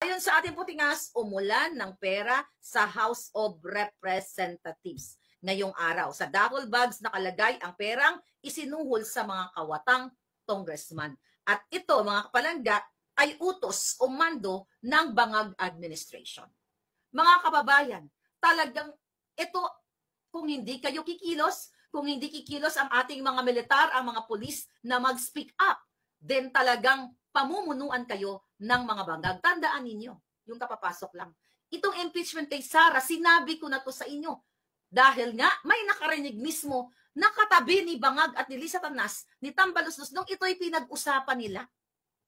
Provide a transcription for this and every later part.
Ayon sa ating putingas, umulan ng pera sa House of Representatives. Ngayong araw, sa duffel bags nakalagay ang perang isinuhol sa mga kawatang congressman. At ito, mga kapalangga, ay utos o mando ng Bangag Administration. Mga kababayan, talagang ito, kung hindi kayo kikilos, kung hindi kikilos ang ating mga militar, ang mga pulis na mag-speak up, then talagang pamumunuan kayo ng mga bangag. Tandaan ninyo, yung kapapasok lang. Itong impeachment kay Sara, sinabi ko na to sa inyo. Dahil nga, may nakarinig mismo na katabi ni Bangag at ni Lisa Tanas, ni Tambaluslos, nung ito'y pinag-usapan nila.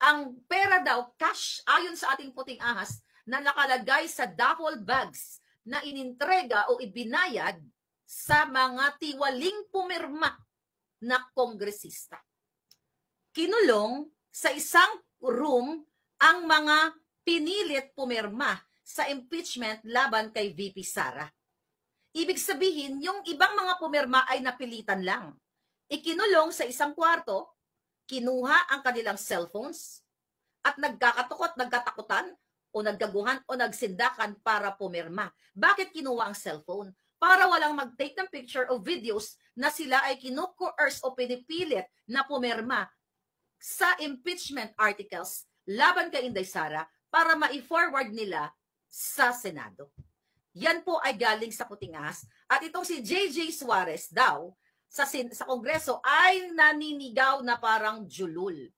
Ang pera daw, cash, ayon sa ating puting ahas, na nakalagay sa duffel bags na inintrega o ibinayad sa mga tiwaling pumirma na kongresista. Kinulong sa isang room ang mga pinilit pumirma sa impeachment laban kay VP Sara. Ibig sabihin, yung ibang mga pumirma ay napilitan lang. Ikinulong sa isang kwarto, kinuha ang kanilang cellphones, at nagkatakutan, o naggaguhan, o nagsindakan para pumirma. Bakit kinuha ang cellphone? Para walang mag-take ng picture o videos na sila ay kinu-coerce o pinipilit na pumirma sa impeachment articles laban kay Inday Sara para ma-forward nila sa Senado. Yan po ay galing sa putingas. At itong si JJ Suarez daw sa Kongreso ay naninigaw na parang julul.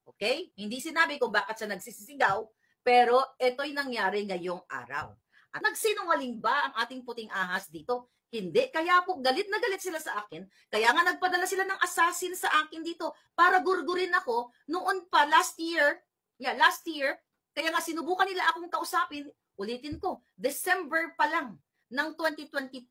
Okay? Hindi sinabi kung bakit siya nagsisisigaw, pero ito'y nangyari ngayong araw. At nagsinungaling ba ang ating puting ahas dito? Hindi. Kaya po galit na galit sila sa akin. Kaya nga nagpadala sila ng assassin sa akin dito para gurgurin ako noon pa last year. Kaya nga sinubukan nila akong kausapin. Ulitin ko, December pa lang ng 2022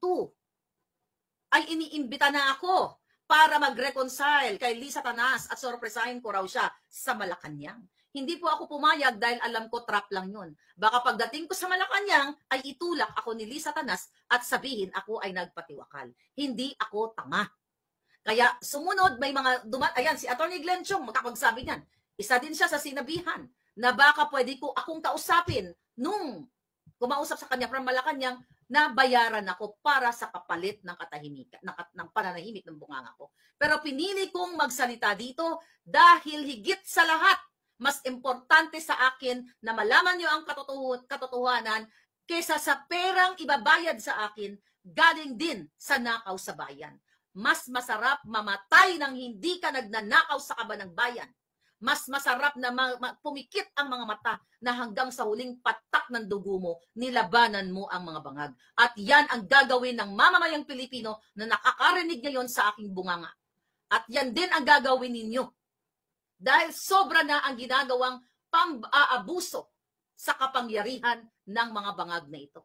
ay iniimbita na ako para mag-reconcile kay Lisa Tanas at sorpresahin ko raw siya sa Malacanang. Hindi po ako pumayag dahil alam ko trap lang yun. Baka pagdating ko sa Malacanang ay itulak ako ni Lisa Tanas at sabihin ako ay nagpatiwakal. Hindi ako tanga. Kaya sumunod may mga ayan si Attorney Glenn Chong makapagsabi niyan. Isa din siya sa sinabihan na baka pwede ko akong kausapin nung kumausap sa kanya from Malacanang na bayaran ako para sa kapalit ng katahimikan, ng pananahimik ng bunganga ko. Pero pinili kong magsalita dito dahil higit sa lahat, mas importante sa akin na malaman niyo ang katotohanan kaysa sa perang ibabayad sa akin galing din sa nakaw sa bayan. Mas masarap mamatay nang hindi ka nagnanakaw sa kaban ng bayan. Mas masarap na pumikit ang mga mata na hanggang sa huling patak ng dugo mo, nilabanan mo ang mga bangag. At yan ang gagawin ng mamamayang Pilipino na nakakarinig ngayon sa aking bunganga. At yan din ang gagawin ninyo. Dahil sobra na ang ginagawang pang-aabuso sa kapangyarihan ng mga bangag na ito.